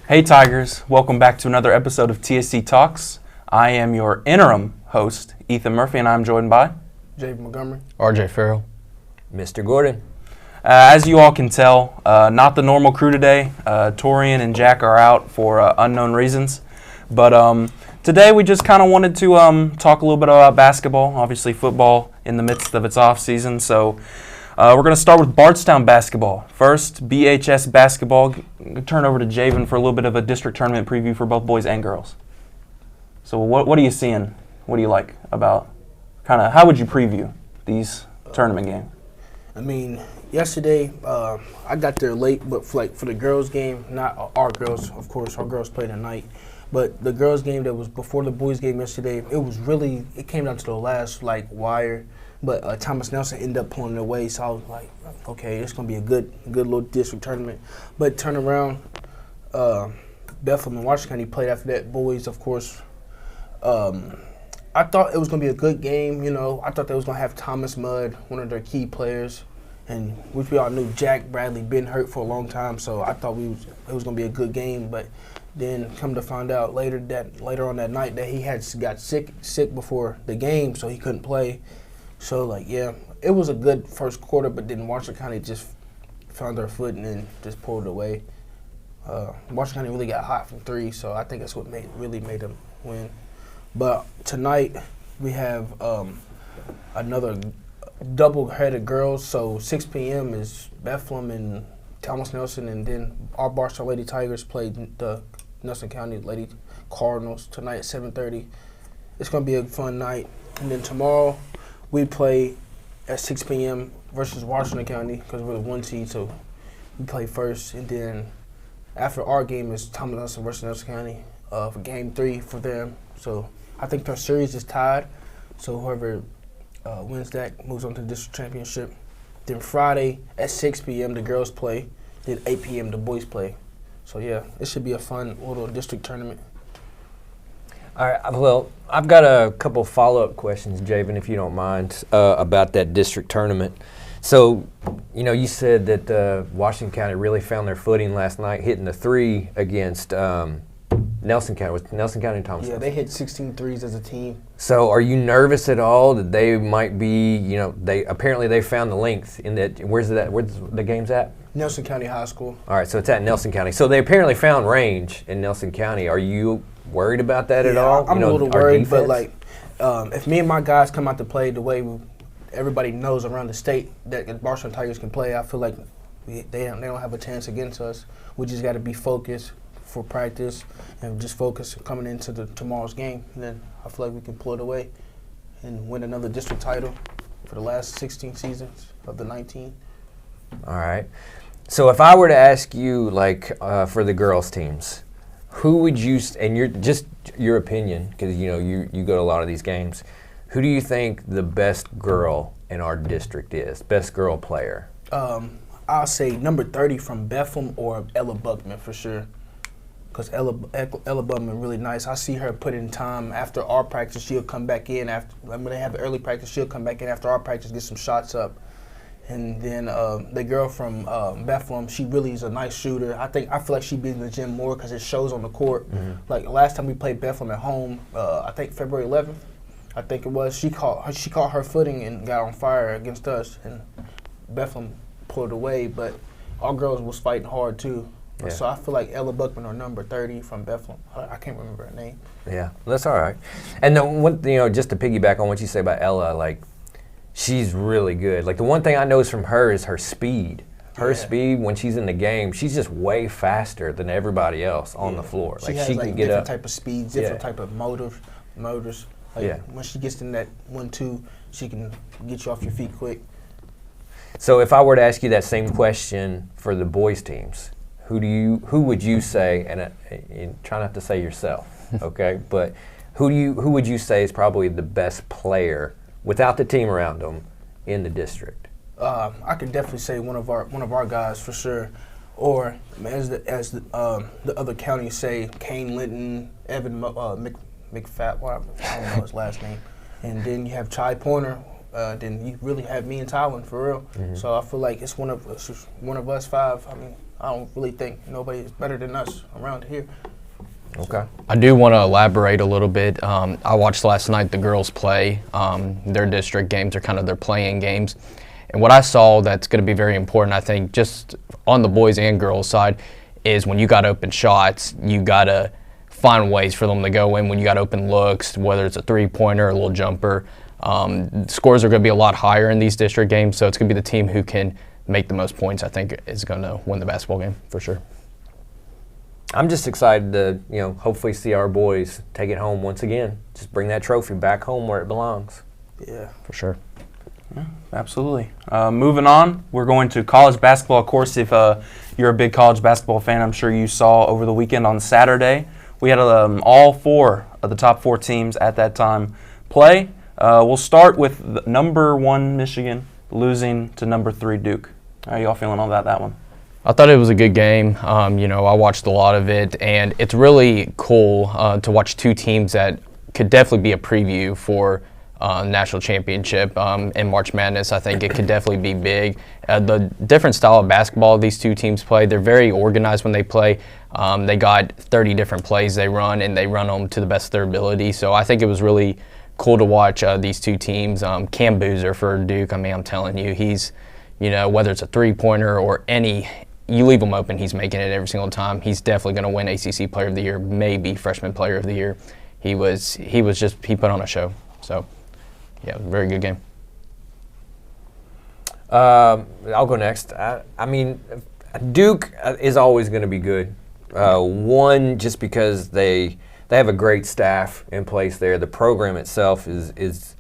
Hey Tigers, welcome back to another episode of TSC Talks. I am your interim host, Ethan Murphy, and I'm joined by Javen Montgomery, RJ Farrell, Mr. Gordon. As you all can tell, not the normal crew today. Torian and Jack are out for unknown reasons. But today we just kind of wanted to talk a little bit about basketball, obviously football in the midst of its off season. So we're going to start with Bardstown basketball. First, BHS basketball. Turn over to Javen for a little bit of a district tournament preview for both boys and girls. So what are you seeing? What do you like about how would you preview these tournament games? I mean, yesterday I got there late, but for the girls' game, not our girls, of course, our girls played tonight, but the girls' game that was before the boys' game yesterday, it came down to the last wire, but Thomas Nelson ended up pulling it away, so I was like, okay, it's gonna be a good little district tournament. But turn around, Bethlehem and Washington County played after that. Boys, of course. I thought it was going to be a good game, I thought they was going to have Thomas Mudd, one of their key players, and which we all knew Jack Bradley been hurt for a long time, so I thought it was going to be a good game. But then come to find out later on that night that he got sick before the game, so he couldn't play. So, it was a good first quarter, but then Washington County just found their foot and then just pulled it away. Washington County really got hot from three, so I think that's what really made them win. But tonight we have another double-headed girls. So 6 p.m. is Bethlehem and Thomas Nelson, and then our Bardstown Lady Tigers play the Nelson County Lady Cardinals tonight at 7:30. It's going to be a fun night. And then tomorrow we play at 6 p.m. versus Washington County because we're the 1 seed, so we play first. And then after our game is Thomas Nelson versus Nelson County for Game 3 for them. So I think their series is tied, so whoever wins that moves on to the district championship. Then Friday at 6 p.m. the girls play, then 8 p.m. the boys play. So yeah, it should be a fun little district tournament. All right, well, I've got a couple follow-up questions, Javen, if you don't mind, about that district tournament. So, you said that Washington County really found their footing last night, hitting the three against Nelson County. Was Nelson County and Thomas? Yeah, they hit 16 threes as a team. So are you nervous at all that they might be, they found the length in that, where's the game's at? Nelson County High School. All right, so it's at Nelson County. So they apparently found range in Nelson County. Are you worried about that at all? I'm a little worried, but if me and my guys come out to play the way everybody knows around the state that Bardstown Tigers can play, I feel like they don't have a chance against us. We just got to be focused for practice and just focus coming into tomorrow's game. And then I feel like we can pull it away and win another district title for the last 16 seasons of the 19. All right. So if I were to ask you, for the girls' teams, who would you, and your opinion, because you go to a lot of these games, who do you think the best girl in our district is, best girl player? I'll say number 30 from Bethlehem or Ella Buckman for sure. Because Ella Buckman really nice. I see her put in time after our practice. She'll come back in when they have the early practice. She'll come back in after our practice, get some shots up. And then the girl from Bethlehem, she really is a nice shooter. I feel like she'd be in the gym more because it shows on the court. Mm-hmm. Like last time we played Bethlehem at home, I think February 11th, I think it was. She caught her footing and got on fire against us, and Bethlehem pulled away. But our girls was fighting hard too. Yeah. So I feel like Ella Buckman or number 30 from Bethlehem. I can't remember her name. Yeah, that's all right. And the just to piggyback on what you say about Ella, she's really good. The one thing I notice from her is her speed. Her speed when she's in the game, she's just way faster than everybody else on the floor. She has she can get different up. Type of speeds, different type of motors. When she gets in that 1-2, she can get you off your feet quick. So if I were to ask you that same question for the boys teams, who would you say, and try not to say yourself, okay? But who would you say is probably the best player without the team around them in the district? I could definitely say one of our guys for sure, or as the other counties say, Kane Linton, Evan McFat. I don't know his last name, and then you have Chai Pointer. Then you really have me and Tylen for real. Mm-hmm. So I feel like it's one of us five. I mean, I don't really think nobody is better than us around here. Okay. I do want to elaborate a little bit. I watched last night the girls play. Their district games are kind of their playing games. And what I saw that's going to be very important, I think, just on the boys and girls side, is when you got open shots, you got to find ways for them to go in. When you got open looks, whether it's a three-pointer or a little jumper, scores are going to be a lot higher in these district games. So it's going to be the team who can make the most points, I think, is going to win the basketball game for sure. I'm just excited to, hopefully see our boys take it home once again. Just bring that trophy back home where it belongs. Yeah. For sure. Yeah, absolutely. Moving on, we're going to college basketball. Of course, if you're a big college basketball fan, I'm sure you saw over the weekend on Saturday, we had all 4 of the top 4 teams at that time play. We'll start with the number 1 Michigan losing to number 3 Duke. How are y'all feeling about that one? I thought it was a good game. I watched a lot of it, and it's really cool to watch 2 teams that could definitely be a preview for national championship in March Madness. I think it could definitely be big. The different style of basketball these 2 teams play, they're very organized when they play. They got 30 different plays they run, and they run them to the best of their ability. So I think it was really cool to watch these 2 teams. Cam Boozer for Duke, I'm telling you, he's, whether it's a three-pointer or you leave him open, he's making it every single time. He's definitely going to win ACC Player of the Year, maybe Freshman Player of the Year. He put on a show. So, yeah, very good game. I'll go next. Duke is always going to be good. One, just because they have a great staff in place there. The program itself is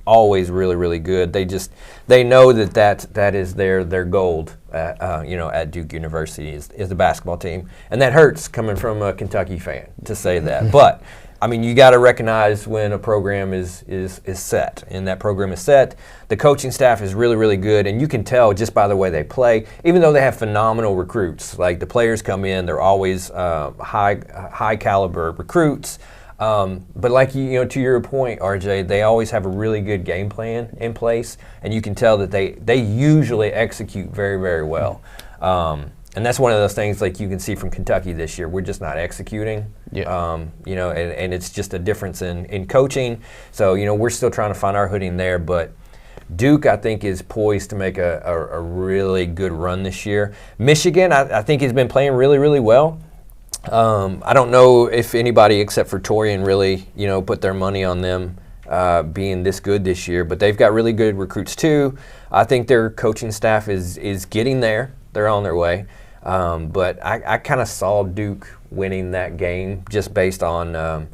always really, really good. They know that is their gold at Duke University is the basketball team, and that hurts coming from a Kentucky fan to say that. But you got to recognize when a program is set, and that program is set. The coaching staff is really, really good, and you can tell just by the way they play. Even though they have phenomenal recruits, like the players come in, they're always high caliber recruits. But like to your point, RJ, they always have a really good game plan in place, and you can tell that they usually execute very, very well. And that's one of those things like you can see from Kentucky this year. We're just not executing. Yeah. And it's just a difference in coaching. So we're still trying to find our footing there, but Duke, I think, is poised to make a really good run this year. Michigan, I think, has been playing really, really well. I don't know if anybody except for Torian really, put their money on them being this good this year, but they've got really good recruits too. I think their coaching staff is getting there. They're on their way. But I kind of saw Duke winning that game just based on,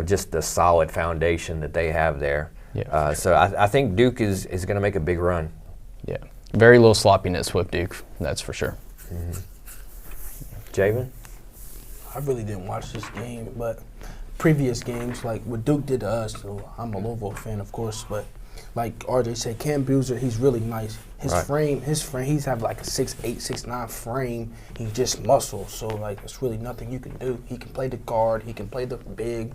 just the solid foundation that they have there. Yeah, So I think Duke is going to make a big run. Yeah. Very little sloppiness with Duke, that's for sure. Mm-hmm. Javen? I really didn't watch this game, but previous games, like what Duke did to us, so I'm a Louisville fan, of course, but like RJ said, Cam Boozer, he's really nice. His frame, he's have like a 6'8", 6'9" frame. He's just muscle, so like it's really nothing you can do. He can play the guard, he can play the big.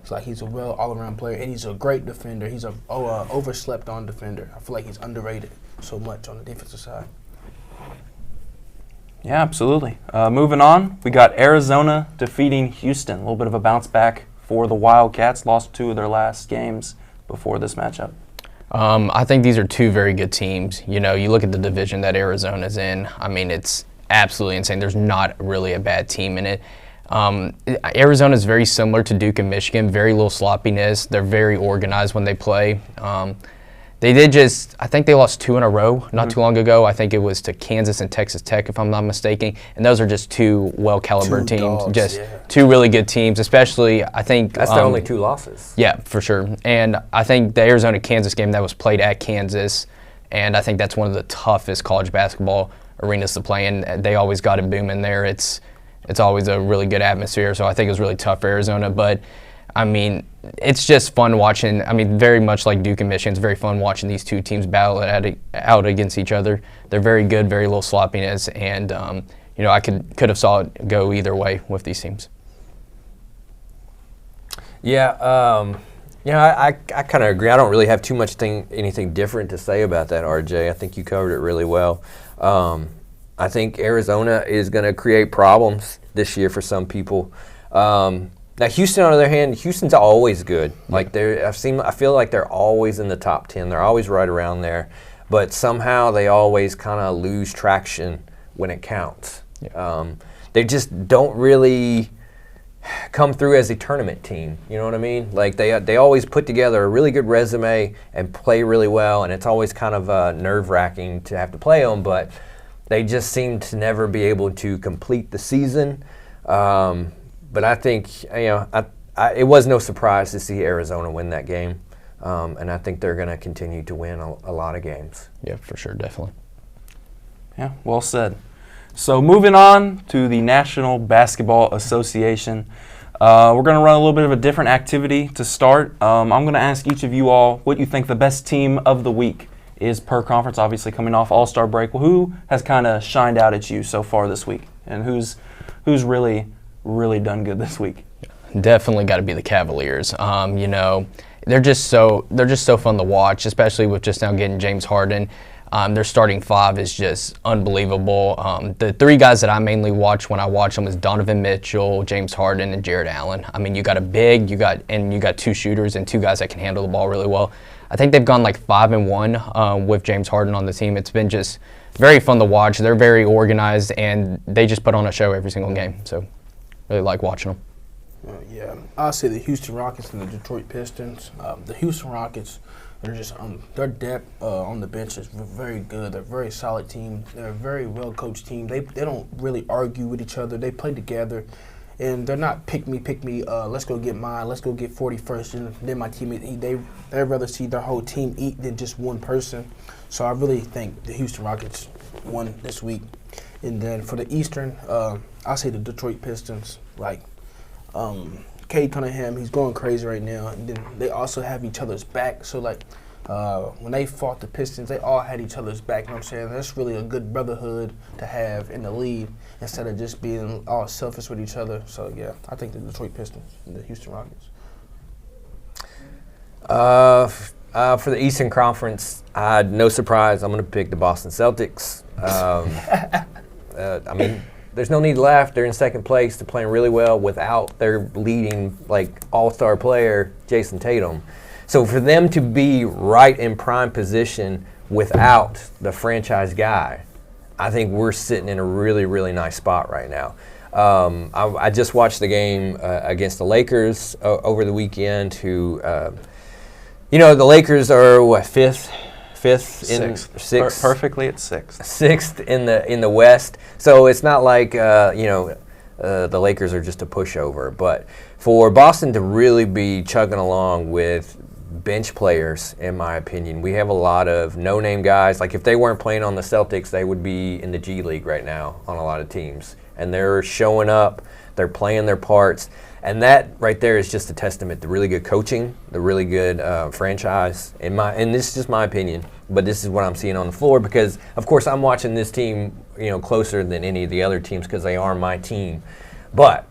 It's like he's a well all-around player, and he's a great defender. He's a overslept-on defender. I feel like he's underrated so much on the defensive side. Yeah, absolutely. Moving on, we got Arizona defeating Houston. A little bit of a bounce back for the Wildcats. Lost 2 of their last games before this matchup. I think these are 2 very good teams. You look at the division that Arizona's in. It's absolutely insane. There's not really a bad team in it. Arizona is very similar to Duke and Michigan. Very little sloppiness. They're very organized when they play. I think they lost 2 in a row not too long ago. I think it was to Kansas and Texas Tech, if I'm not mistaken. And those are just 2 well-calibered teams. Dogs, 2 really good teams, especially, I think. That's their only 2 losses. Yeah, for sure. And I think the Arizona-Kansas game that was played at Kansas, and I think that's one of the toughest college basketball arenas to play in. They always got it booming there. It's always a really good atmosphere, so I think it was really tough for Arizona. But, it's just fun watching. Very much like Duke and Michigan, it's very fun watching these 2 teams battle out against each other. They're very good, very little sloppiness, and I could have saw it go either way with these teams. Yeah, I kind of agree. I don't really have too much anything different to say about that, RJ. I think you covered it really well. I think Arizona is going to create problems this year for some people. Now Houston, on the other hand, Houston's always good. Like I feel like they're always in the top 10. They're always right around there, but somehow they always kind of lose traction when it counts. Yeah. They just don't really come through as a tournament team. You know what I mean? Like they always put together a really good resume and play really well, and it's always kind of nerve-wracking to have to play them, but they just seem to never be able to complete the season. But I think, it was no surprise to see Arizona win that game, and I think they're going to continue to win a lot of games. Yeah, for sure, definitely. Yeah, well said. So moving on to the National Basketball Association. We're going to run a little bit of a different activity to start. I'm going to ask each of you all what you think the best team of the week is per conference, obviously coming off All-Star break. Well, who has kind of shined out at you so far this week, and who's really done good this week? Definitely got to be the Cavaliers. They're just so fun to watch, especially with just now getting James Harden. Their starting five is just unbelievable. The three guys that I mainly watch when I watch them is Donovan Mitchell, James Harden, and Jared Allen. I mean, you got a big, you got two shooters and two guys that can handle the ball really well. I think they've gone like 5-1 with James Harden on the team. It's been just very fun to watch. They're very organized, and they just put on a show every single game. So really like watching them. Yeah, I'll say the Houston Rockets and the Detroit Pistons. The Houston Rockets, they're just their depth on the bench is very good. They're a very solid team. They're a very well coached team. They don't really argue with each other. They play together, and they're not pick me. Let's go get mine. Let's go get 41st, and then my teammate eat. They'd rather see their whole team eat than just one person. So I really think the Houston Rockets won this week. And then for the Eastern, I'll say the Detroit Pistons. Cade Cunningham, he's going crazy right now. And then they also have each other's back. So, when they fought the Pistons, they all had each other's back. You know what I'm saying? That's really a good brotherhood to have in the league instead of just being all selfish with each other. So, yeah, I think the Detroit Pistons and the Houston Rockets. For the Eastern Conference, no surprise, I'm going to pick the Boston Celtics. There's no need to laugh. They're in second place. They're playing really well without their leading, all-star player, Jason Tatum. So for them to be right in prime position without the franchise guy, I think we're sitting in a really, really nice spot right now. I just watched the game against the Lakers over the weekend. The Lakers are fifth sixth. Perfectly at sixth. Sixth in the West. So it's not like the Lakers are just a pushover. But for Boston to really be chugging along with bench players, in my opinion, we have a lot of no-name guys. Like if they weren't playing on the Celtics, they would be in the G League right now on a lot of teams. And they're showing up. They're playing their parts. And that right there is just a testament to really good coaching, the really good franchise. And this is just my opinion, but this is what I'm seeing on the floor because, of course, I'm watching this team, closer than any of the other teams because they are my team. But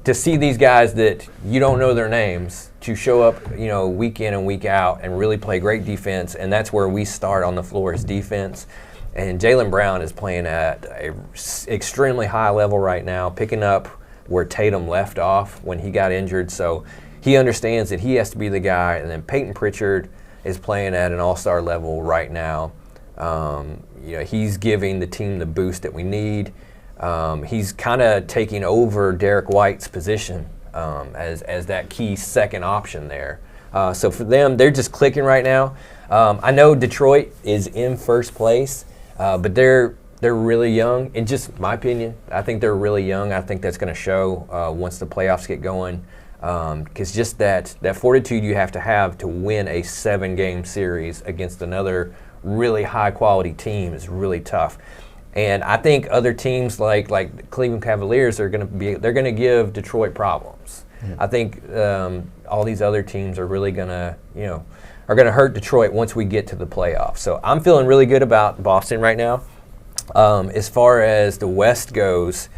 to see these guys that you don't know their names to show up, week in and week out and really play great defense, and that's where we start on the floor is defense. And Jaylen Brown is playing at an extremely high level right now, picking up where Tatum left off when he got injured. So he understands that he has to be the guy. And then Peyton Pritchard is playing at an all-star level right now. He's giving the team the boost that we need. He's kind of taking over Derek White's position as that key second option there. So for them, they're just clicking right now. I know Detroit is in first place, but they're really young. In just my opinion, I think they're really young. I think that's going to show once the playoffs get going. Because just that fortitude you have to win a 7-game series against another really high-quality team is really tough. And I think other teams like the Cleveland Cavaliers they're going to give Detroit problems. Mm-hmm. I think all these other teams are really going to hurt Detroit once we get to the playoffs. So I'm feeling really good about Boston right now. As far as the West goes,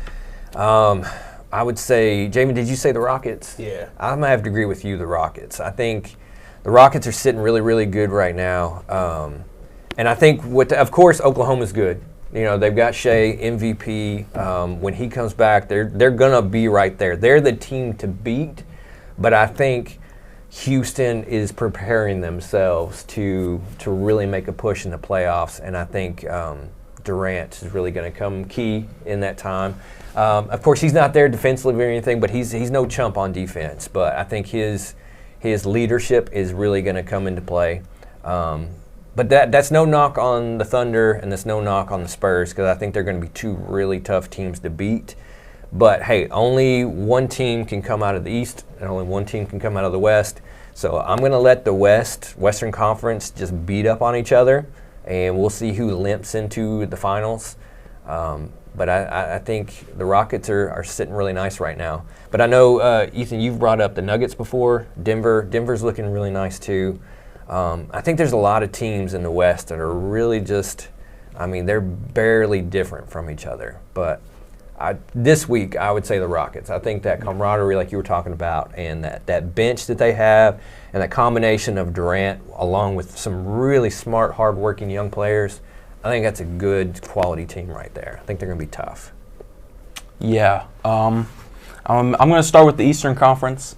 I would say, Jamie, did you say the Rockets? Yeah. I'm going to have to agree with you, the Rockets. I think the Rockets are sitting really, really good right now. And I think, of course, Oklahoma's good. You know, they've got Shea, MVP. When he comes back, they're going to be right there. They're the team to beat, but I think Houston is preparing themselves to really make a push in the playoffs, and I think Durant is really going to come key in that time. Of course, he's not there defensively or anything, but he's no chump on defense. But I think his leadership is really going to come into play. But that's no knock on the Thunder, and that's no knock on the Spurs, because I think they're going to be two really tough teams to beat. But, hey, only one team can come out of the East, and only one team can come out of the West. So I'm going to let the Western Conference just beat up on each other, and we'll see who limps into the finals. But I think the Rockets are sitting really nice right now. But I know, Ethan, you've brought up the Nuggets before. Denver's looking really nice too. I think there's a lot of teams in the West that are really just, I mean, they're barely different from each other. But this week, I would say the Rockets. I think that camaraderie, like you were talking about, and that bench that they have, and that combination of Durant along with some really smart, hardworking young players, I think that's a good quality team right there. I think they're going to be tough. Yeah. I'm going to start with the Eastern Conference.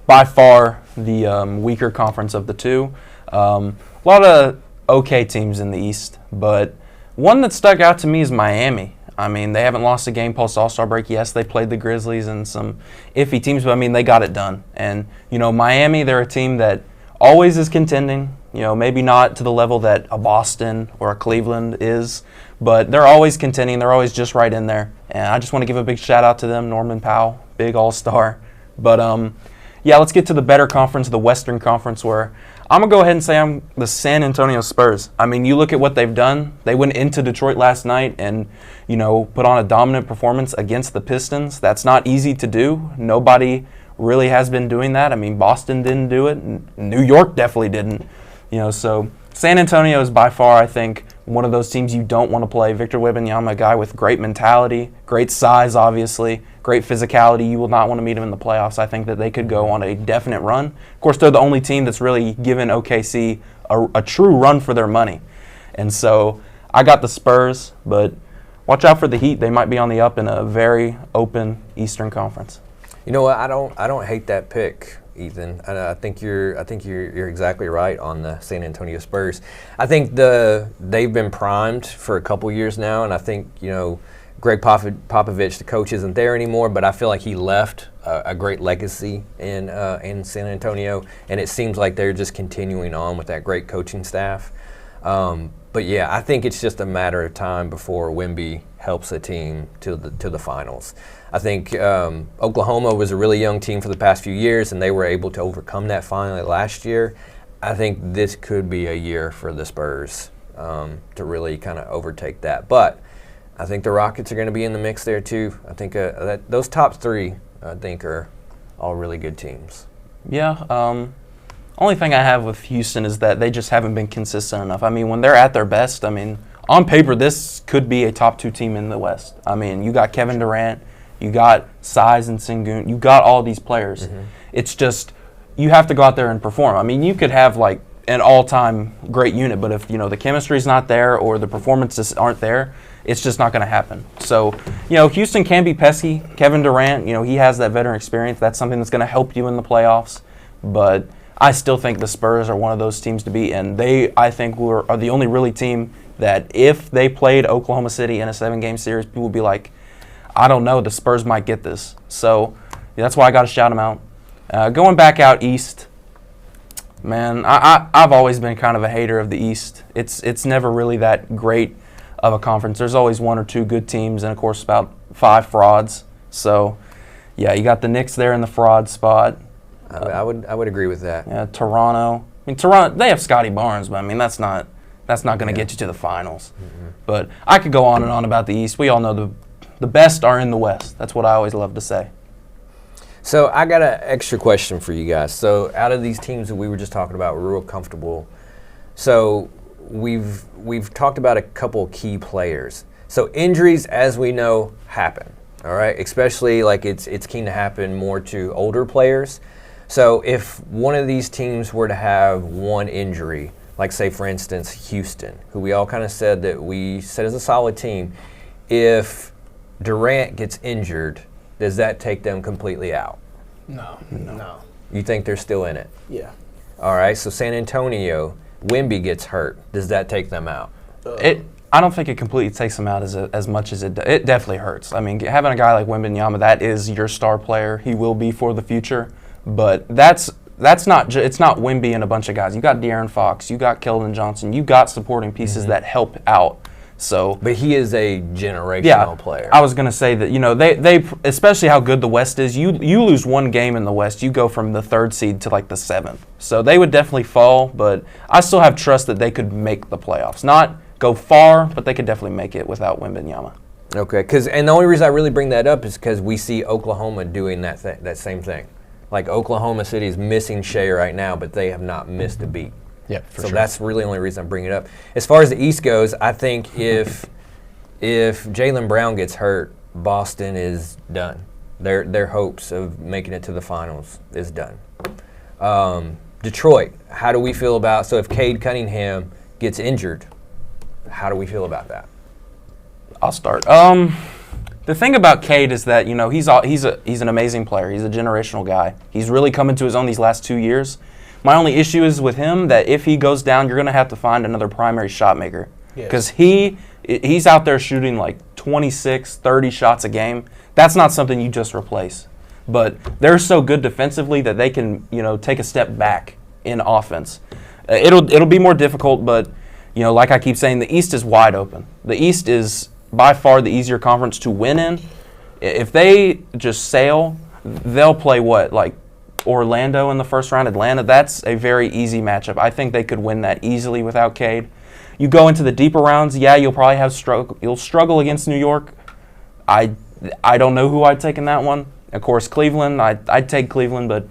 By far the weaker conference of the two. A lot of okay teams in the East, but one that stuck out to me is Miami. I mean, they haven't lost a game post All-Star break. Yes, they played the Grizzlies and some iffy teams, but I mean, they got it done. And, you know, Miami, they're a team that always is contending. You know, maybe not to the level that a Boston or a Cleveland is, but they're always contending. They're always just right in there. And I just want to give a big shout out to them, Norman Powell, big all-star. But, yeah, let's get to the better conference, the Western Conference, where I'm going to go ahead and say I'm the San Antonio Spurs. I mean, you look at what they've done. They went into Detroit last night and, you know, put on a dominant performance against the Pistons. That's not easy to do. Nobody really has been doing that. I mean, Boston didn't do it. And New York definitely didn't. You know, so San Antonio is by far, I think, one of those teams you don't want to play. Victor Wembanyama, a guy with great mentality, great size, obviously, great physicality. You will not want to meet him in the playoffs. I think that they could go on a definite run. Of course, they're the only team that's really given OKC a true run for their money. And so I got the Spurs, but watch out for the Heat. They might be on the up in a very open Eastern Conference. You know what? I don't hate that pick, Ethan. I think you're exactly right on the San Antonio Spurs. I think they've been primed for a couple years now, and I think, you know, Greg Popovich, the coach, isn't there anymore, but I feel like he left a great legacy in San Antonio, and it seems like they're just continuing on with that great coaching staff. But yeah, I think it's just a matter of time before Wemby helps a team to the finals. I think Oklahoma was a really young team for the past few years, and they were able to overcome that finally last year. I think this could be a year for the Spurs to really kind of overtake that. But I think the Rockets are going to be in the mix there too. I think those top three, I think, are all really good teams. Yeah. Only thing I have with Houston is that they just haven't been consistent enough. I mean, when they're at their best, I mean, on paper, this could be a top two team in the West. I mean, you got Kevin Durant, you got Size and Sengun, you got all these players. Mm-hmm. It's just, you have to go out there and perform. I mean, you could have like an all-time great unit, but if, you know, the chemistry's not there or the performances aren't there, it's just not going to happen. So, you know, Houston can be pesky. Kevin Durant, you know, he has that veteran experience. That's something that's going to help you in the playoffs. But I still think the Spurs are one of those teams to beat, and they, I think, are the only really team that if they played Oklahoma City in a 7-game series, people would be like, I don't know, the Spurs might get this. So that's why I got to shout them out. Going back out east, man, I've always been kind of a hater of the East. It's never really that great of a conference. There's always one or two good teams, and of course about 5 frauds. So yeah, you got the Knicks there in the fraud spot. I would agree with that. Yeah, Toronto. I mean, Toronto, they have Scotty Barnes, but I mean that's not going to get you to the finals. Mm-hmm. But I could go on and on about the East. We all know the best are in the West. That's what I always love to say. So I got an extra question for you guys. So out of these teams that we were just talking about, we're real comfortable. So we've talked about a couple key players. So injuries, as we know, happen. All right, especially like it's keen to happen more to older players. So if one of these teams were to have one injury, like say for instance Houston, who we all kind of said that we said is a solid team. If Durant gets injured, does that take them completely out? No. You think they're still in it? Yeah. All right, so San Antonio, Wemby gets hurt. Does that take them out? I don't think it completely takes them out as much as it definitely hurts. I mean, having a guy like Wembanyama, that is your star player. He will be for the future, but it's not Wemby and a bunch of guys. You got De'Aaron Fox, you got Keldon Johnson, you got supporting pieces that help out. So, but he is a generational player. I was going to say that they especially how good the West is. You lose one game in the West, you go from the 3rd seed to like the 7th. So they would definitely fall, but I still have trust that they could make the playoffs. Not go far, but they could definitely make it without Wembanyama. Okay, and the only reason I really bring that up is because we see Oklahoma doing that same thing. Like Oklahoma City is missing Shea right now, but they have not missed a beat. Yeah, for so sure. that's really the only reason I bring it up. As far as the East goes, I think if Jaylen Brown gets hurt, Boston is done. Their hopes of making it to the finals is done. Detroit, how do we feel about, so if Cade Cunningham gets injured, how do we feel about that? I'll start. The thing about Cade is that he's an amazing player. He's a generational guy. He's really coming to his own these last 2 years. My only issue is with him that if he goes down, you're going to have to find another primary shot maker. Because he's out there shooting like 26, 30 shots a game. That's not something you just replace. But they're so good defensively that they can, take a step back in offense. It'll be more difficult, but, like I keep saying, the East is wide open. The East is by far the easier conference to win in. If they just sail, they'll play Orlando in the first round, Atlanta. That's a very easy matchup. I think they could win that easily without Cade. You go into the deeper rounds, you'll probably you'll struggle against New York. I don't know who I'd take in that one. Of course, Cleveland, I'd take Cleveland, but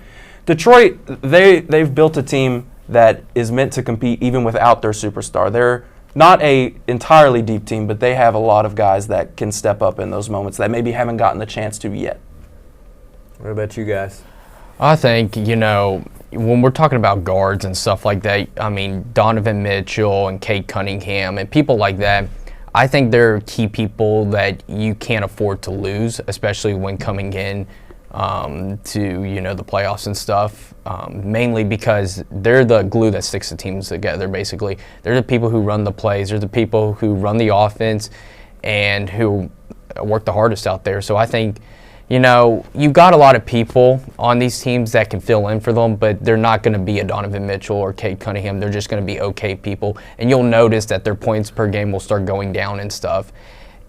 Detroit, they've built a team that is meant to compete even without their superstar. They're not a entirely deep team, but they have a lot of guys that can step up in those moments that maybe haven't gotten the chance to yet. What about you guys? I think, when we're talking about guards and stuff like that, I mean, Donovan Mitchell and Cade Cunningham and people like that, I think they're key people that you can't afford to lose, especially when coming in to, the playoffs and stuff, mainly because they're the glue that sticks the teams together, basically. They're the people who run the plays. They're the people who run the offense and who work the hardest out there. So I think, you've got a lot of people on these teams that can fill in for them, but they're not going to be a Donovan Mitchell or Cade Cunningham. They're just going to be okay people. And you'll notice that their points per game will start going down and stuff.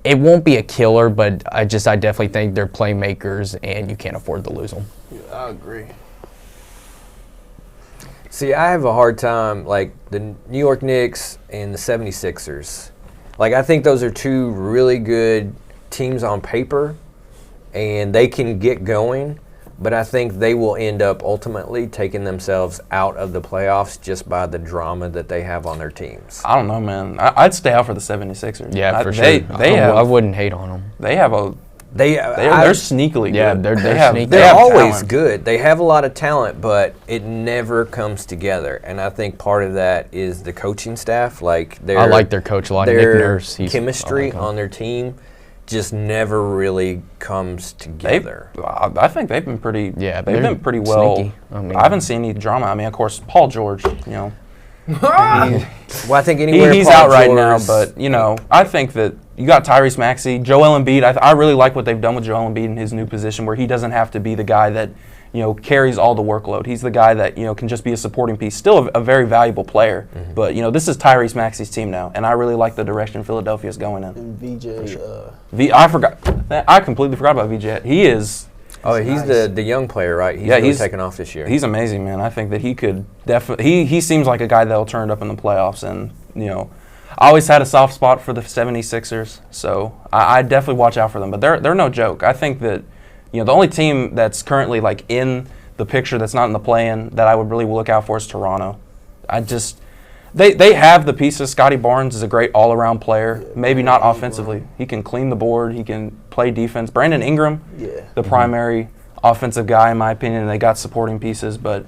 It won't be a killer, but I definitely think they're playmakers, and you can't afford to lose them. Yeah, I agree. See, I have a hard time, like the New York Knicks and the 76ers. Like, I think those are two really good teams on paper, and they can get going, but I think they will end up ultimately taking themselves out of the playoffs just by the drama that they have on their teams. I don't know, man. I'd stay out for the 76ers. Yeah, for sure. I wouldn't hate on them. They're sneakily good. Yeah, they're sneaky. They're always talent. good. They have a lot of talent, but it never comes together. And I think part of that is the coaching staff. I like their coach a lot. Nick Nurse. Chemistry on their team just never really comes together. I think they've been pretty. Yeah, they've been pretty well. Sneaky. I haven't seen any drama. I mean, of course, Paul George. Well, I think anywhere he's Paul out right George, now, but I think that you got Tyrese Maxey, Joel Embiid. I really like what they've done with Joel Embiid in his new position, where he doesn't have to be the guy that carries all the workload. He's the guy that can just be a supporting piece. Still a very valuable player, but this is Tyrese Maxey's team now, and I really like the direction Philadelphia's going in. And VJ. I forgot. I completely forgot about VJ. He is. Oh, he's nice. the young player, right? He's taken off this year. He's amazing, man. I think that he could definitely. He seems like a guy that'll turn it up in the playoffs, and I always had a soft spot for the 76ers, so I definitely watch out for them. But they're no joke. I think that the only team that's currently in the picture that's not in the play-in that I would really look out for is Toronto. They have the pieces. Scotty Barnes is a great all-around player. Maybe not offensively. He can clean the board. He can play defense. Brandon Ingram, the primary offensive guy in my opinion. And they got supporting pieces, but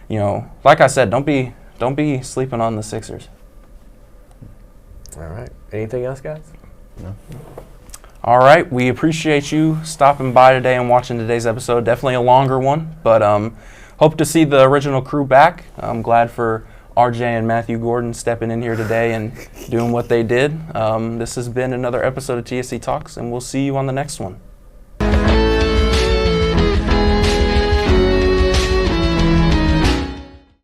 like I said, don't be don't be sleeping on the Sixers. All right. Anything else, guys? All right, we appreciate you stopping by today and watching today's episode. Definitely a longer one, but hope to see the original crew back. I'm glad for RJ and Matthew Gordon stepping in here today and doing what they did. This has been another episode of TSC Talks, and we'll see you on the next one.